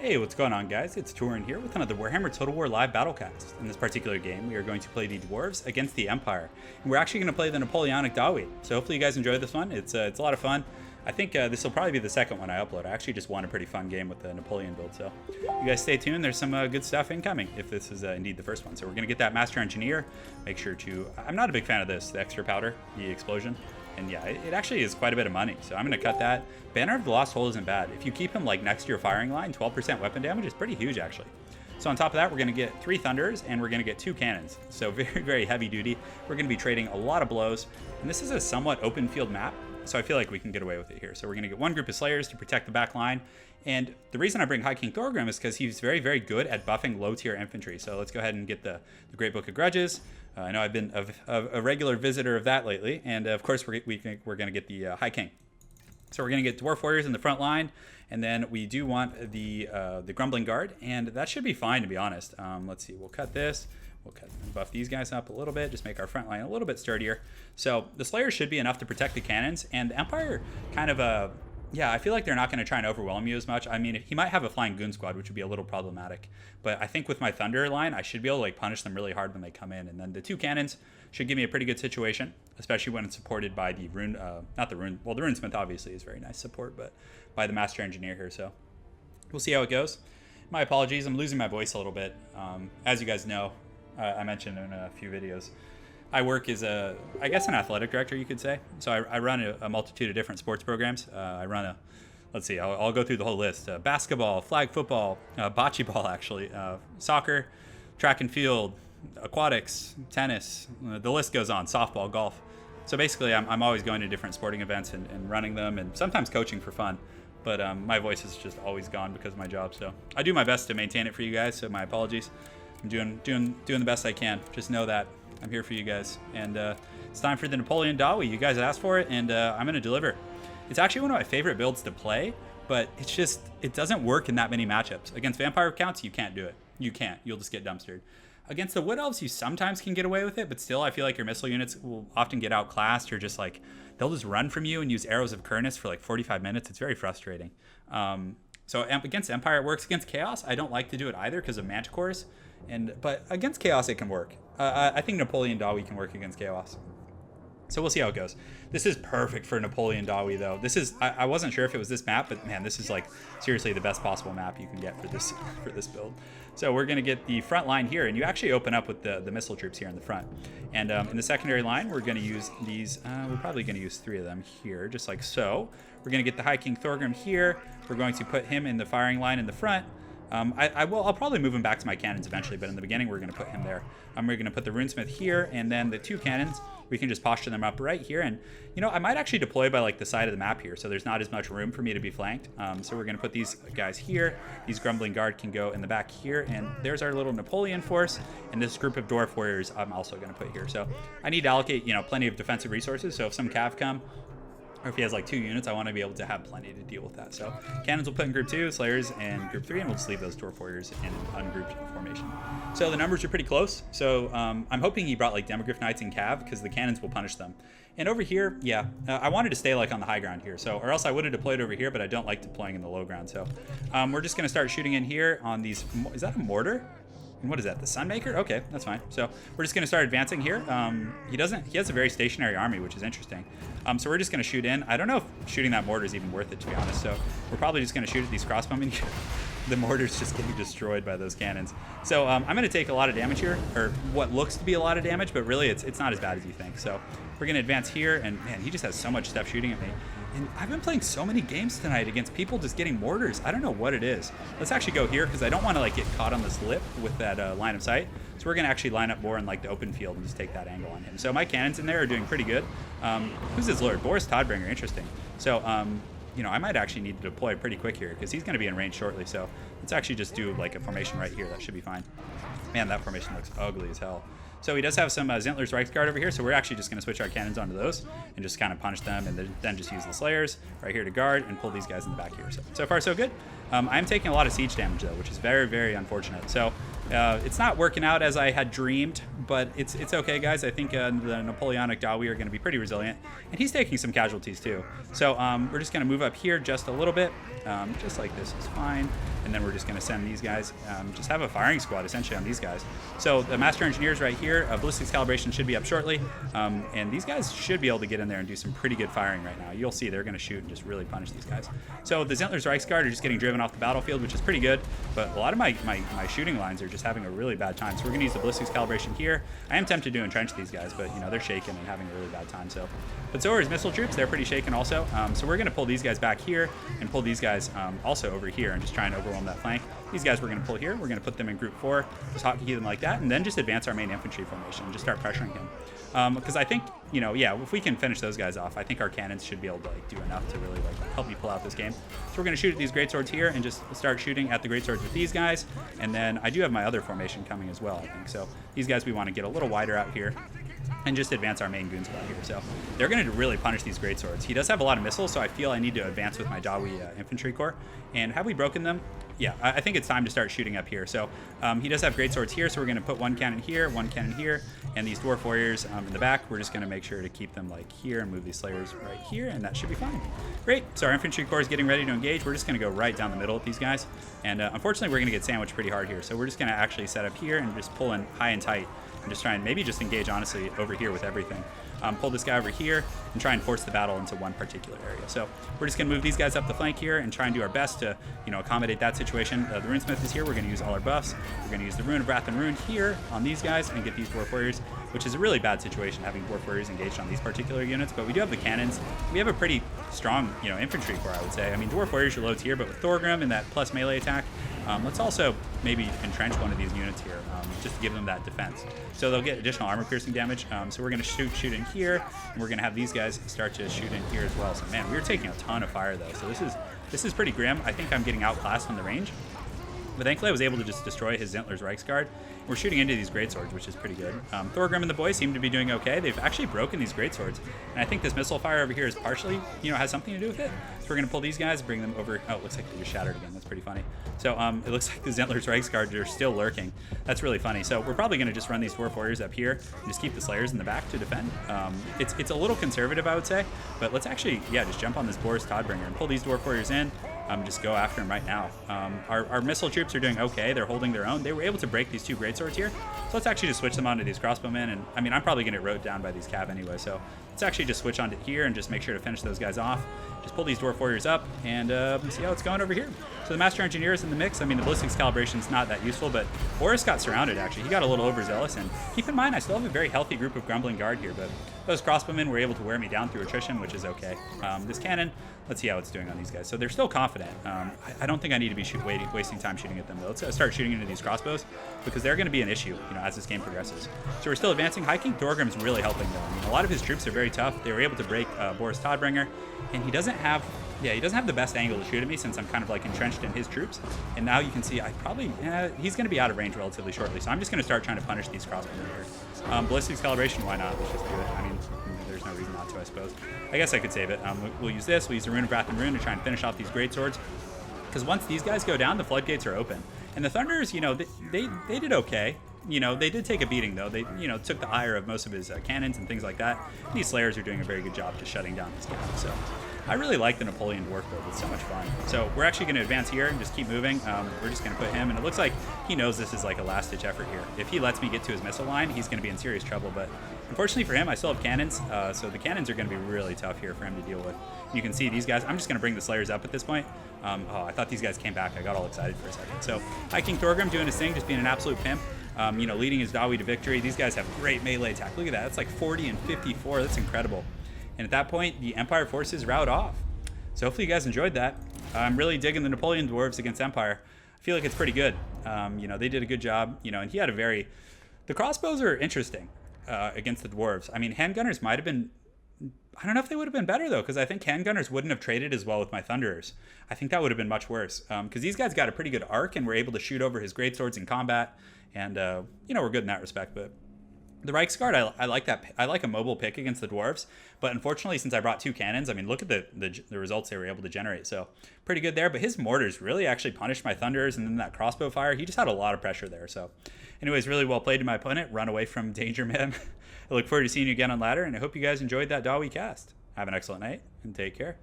Hey, what's going on, guys? It's Turin here with another Warhammer Total War Live Battlecast. In this particular game, we are going to play the Dwarves against the Empire. And we're actually going to play the Napoleonic DAWI. So hopefully you guys enjoy this one. It's a lot of fun. I think this will probably be the second one I upload. I actually just won a pretty fun game with the Napoleon build. So you guys stay tuned. There's some good stuff incoming if this is indeed the first one. So we're going to get that Master Engineer. Make sure to... I'm not a big fan of this, the extra powder, the explosion. And yeah, it actually is quite a bit of money, so I'm going to cut that. Banner of the Lost Hole isn't bad. If you keep him like next to your firing line, 12% weapon damage is pretty huge actually. So on top of that, we're going to get 3 Thunders and we're going to get 2 Cannons. So very, very heavy duty. We're going to be trading a lot of blows. And this is a somewhat open field map, so I feel like we can get away with it here. So we're going to get 1 group of Slayers to protect the back line. And the reason I bring High King Thorgrim is because he's very, very good at buffing low-tier infantry. So let's go ahead and get the Great Book of Grudges. I know I've been a regular visitor of that lately. And of course, we're going to get the High King. So we're going to get Dwarf Warriors in the front line. And then we do want the Grumbling Guard. And that should be fine, to be honest. Let's see. We'll cut this. We'll buff these guys up a little bit, just make our front line a little bit sturdier. So the Slayers should be enough to protect the cannons. And the Empire kind of... yeah, I feel like they're not going to try and overwhelm you as much. I mean, he might have a flying goon squad, which would be a little problematic. But I think with my Thunder line, I should be able to like punish them really hard when they come in. And then the 2 cannons should give me a pretty good situation, especially when it's supported by the Rune, not the Rune, well, the Runesmith obviously is very nice support, but by the Master Engineer here. So we'll see how it goes. My apologies, I'm losing my voice a little bit. As you guys know, I mentioned in a few videos, I work as I guess an athletic director, you could say. So I run a multitude of different sports programs. I run let's see, I'll go through the whole list. Basketball, flag football, bocce ball actually, soccer, track and field, aquatics, tennis, the list goes on, softball, golf. So basically I'm always going to different sporting events and running them and sometimes coaching for fun. But my voice is just always gone because of my job. So I do my best to maintain it for you guys, so my apologies. I'm doing the best I can. Just know that I'm here for you guys. And it's time for the Napoleon DAWI. You guys asked for it, and I'm going to deliver. It's actually one of my favorite builds to play, but it's just, it doesn't work in that many matchups. Against vampire counts, you can't do it. You can't. You'll just get dumpstered. Against the Wood Elves, you sometimes can get away with it, but still I feel like your missile units will often get outclassed or just like, they'll just run from you and use Arrows of Kurnus for like 45 minutes. It's very frustrating. So against Empire, it works. Against Chaos, I don't like to do it either because of Manticores. But against Chaos, it can work. I think Napoleon DAWI can work against Chaos. So we'll see how it goes. This is perfect for Napoleon DAWI, though. This is, I wasn't sure if it was this map, but man, this is like seriously the best possible map you can get for this build. So we're going to get the front line here, and you actually open up with the missile troops here in the front. And in the secondary line, we're going to use these, we're probably going to use 3 of them here, just like so. We're going to get the High King Thorgrim here. We're going to put him in the firing line in the front. I'll probably move him back to my cannons eventually, but in the beginning we're going to put him there. We're going to put the Runesmith here, and then the 2 cannons, we can just posture them up right here. And, you know, I might actually deploy by like the side of the map here, so there's not as much room for me to be flanked. So we're going to put these guys here. These Grumbling Guard can go in the back here, and there's our little Napoleon force. And this group of Dwarf Warriors I'm also going to put here. So I need to allocate, you know, plenty of defensive resources. So if some cav come, or if he has like 2 units, I want to be able to have plenty to deal with that. So cannons will put in group 2, Slayers in group 3, and we'll just leave those Dwarf Warriors in an ungrouped formation. So the numbers are pretty close. So I'm hoping he brought like Demogryph Knights and Cav because the cannons will punish them. And over here, yeah, I wanted to stay like on the high ground here. So, or else I would have deployed over here, but I don't like deploying in the low ground. So we're just going to start shooting in here on these. Is that a mortar? And what is that, the Sunmaker? Okay, that's fine. So we're just going to start advancing here. He has a very stationary army, which is interesting. So we're just going to shoot in. I don't know if shooting that mortar is even worth it, to be honest. So we're probably just going to shoot at these crossbowmen. The mortar's just getting destroyed by those cannons. So I'm going to take a lot of damage here, or what looks to be a lot of damage, but really it's not as bad as you think. So we're going to advance here, and man, he just has so much stuff shooting at me. And I've been playing so many games tonight against people just getting mortars. I don't know what it is. Let's actually go here because I don't want to like get caught on this lip with that line of sight. So we're going to actually line up more in like the open field and just take that angle on him. So my cannons in there are doing pretty good. Who's his lord? Boris Todbringer. Interesting. So, you know, I might actually need to deploy pretty quick here because he's going to be in range shortly. So let's actually just do like a formation right here. That should be fine. Man, that formation looks ugly as hell. So he does have some Zintler's Reichsguard over here, so we're actually just going to switch our cannons onto those and just kind of punish them, and then just use the Slayers right here to guard and pull these guys in the back here. So far, so good. I'm taking a lot of siege damage, though, which is very, very unfortunate. So It's not working out as I had dreamed, but it's okay, guys. I think the Napoleonic DAWI are going to be pretty resilient, and he's taking some casualties too. So we're just going to move up here just a little bit, just like this is fine, and then we're just going to send these guys, just have a firing squad essentially on these guys. So the Master Engineers right here, ballistics calibration should be up shortly, and these guys should be able to get in there and do some pretty good firing right now. You'll see they're going to shoot and just really punish these guys. So the Zentler's Reichsguard are just getting driven off the battlefield, which is pretty good, but a lot of my shooting lines are just having a really bad time. So we're going to use the ballistics calibration here. I am tempted to entrench these guys, but they're shaking and having a really bad time. So, but so are his missile troops. They're pretty shaken also. So we're going to pull these guys back here and pull these guys also over here and just try and overwhelm that flank. These guys we're going to pull here. We're going to put them in group 4, just hotkey them like that, and then just advance our main infantry formation and just start pressuring him. Because I think, yeah, if we can finish those guys off, I think our cannons should be able to do enough to really help you pull out this game. So we're going to shoot at these greatswords here and just start shooting at the greatswords with these guys. And then I do have my other formation coming as well, I think. So these guys we want to get a little wider out here and just advance our main goons out here. So they're going to really punish these greatswords. He does have a lot of missiles, so I feel I need to advance with my DAWI infantry corps. And have we broken them? Yeah, I think it's time to start shooting up here. So he does have great swords here, so we're going to put one cannon here, and these dwarf warriors in the back. We're just going to make sure to keep them like here and move these slayers right here, and that should be fine. Great. So our infantry corps is getting ready to engage. We're just going to go right down the middle with these guys, and unfortunately we're going to get sandwiched pretty hard here. So we're just going to actually set up here and just pull in high and tight and just try and maybe just engage honestly over here with everything. Pull this guy over here and try and force the battle into one particular area. So we're just going to move these guys up the flank here and try and do our best to, accommodate that situation. The Runesmith is here. We're going to use all our buffs. We're going to use the Rune of Wrath and Ruin here on these guys and get these dwarf warriors, which is a really bad situation having dwarf warriors engaged on these particular units. But we do have the cannons. We have a pretty strong, infantry corps, I would say. I mean, dwarf warriors are loads here, but with Thorgrim and that plus melee attack, let's also maybe entrench one of these units here, just to give them that defense. So they'll get additional armor piercing damage. So we're going to shoot in here, and we're going to have these guys start to shoot in here as well. So man, we're taking a ton of fire though. So this is pretty grim. I think I'm getting outclassed on the range, but thankfully I was able to just destroy his Zentler's Reichsguard. We're shooting into these greatswords, which is pretty good. Thorgrim and the boys seem to be doing okay. They've actually broken these greatswords, and I think this missile fire over here is partially, has something to do with it. So we're going to pull these guys, bring them over. Oh, it looks like they just shattered again. That's pretty funny. So it looks like the Zentler's Reichsguard are still lurking. That's really funny. So we're probably going to just run these dwarf warriors up here and just keep the slayers in the back to defend. It's a little conservative, I would say, but let's actually, just jump on this Boris Todbringer and pull these dwarf warriors in. Just go after him right now. Our missile troops are doing okay. They're holding their own. They were able to break these two greatswords here. So let's actually just switch them onto these crossbowmen. And I mean, I'm probably going to get rode down by these cav anyway. So let's actually just switch onto here and just make sure to finish those guys off. Just pull these dwarf warriors up and see how it's going over here. So the Master Engineer is in the mix. I mean, the ballistics calibration is not that useful, but Boris got surrounded actually. He got a little overzealous, and keep in mind, I still have a very healthy group of Grumbling Guard here, but those crossbowmen were able to wear me down through attrition, which is okay. This cannon, let's see how it's doing on these guys. So they're still confident. I don't think I need to be wasting time shooting at them though. Let's start shooting into these crossbows because they're going to be an issue, as this game progresses. So we're still advancing. High King Thorgrim's really helping though. I mean, a lot of his troops are very tough. They were able to break Boris Todbringer, and he doesn't have the best angle to shoot at me since I'm kind of like entrenched in his troops. And now you can see he's going to be out of range relatively shortly. So I'm just going to start trying to punish these crossbows here. Ballistics calibration, why not? Let's just do it. I mean, there's no reason not to, I suppose. I guess I could save it. We'll use this. We'll use the Rune of Wrath and Ruin to try and finish off these greatswords. Because once these guys go down, the floodgates are open. And the Thunderers, they did okay. They did take a beating though. They, took the ire of most of his cannons and things like that. And these Slayers are doing a very good job just shutting down this guy. So I really like the Napoleon Dwarf build. It's so much fun. So we're actually going to advance here and just keep moving. We're just going to put him, and it looks like he knows this is like a last-ditch effort here. If he lets me get to his missile line, he's going to be in serious trouble. But unfortunately for him, I still have cannons. So the cannons are going to be really tough here for him to deal with. You can see these guys. I'm just going to bring the Slayers up at this point. I thought these guys came back. I got all excited for a second. So High King Thorgrim doing his thing, just being an absolute pimp. Leading his DAWI to victory. These guys have great melee attack. Look at that. That's like 40 and 54. That's incredible. And at that point, the Empire forces rout off. So hopefully you guys enjoyed that. I'm really digging the Napoleon Dwarves against Empire. I feel like it's pretty good. They did a good job. And he had the crossbows are interesting against the Dwarves. I mean, handgunners might have been, I don't know if they would have been better though, because I think handgunners wouldn't have traded as well with my Thunderers. I think that would have been much worse, because these guys got a pretty good arc and were able to shoot over his greatswords in combat, and we're good in that respect. But The Reichsguard, I like that. I like a mobile pick against the Dwarves, but unfortunately, since I brought 2 cannons, I mean, look at the results they were able to generate. So pretty good there. But his mortars really actually punished my Thunders, and then that crossbow fire, he just had a lot of pressure there. So, anyways, really well played to my opponent. Run away from Danger Man. I look forward to seeing you again on ladder, and I hope you guys enjoyed that DAWI cast. Have an excellent night and take care.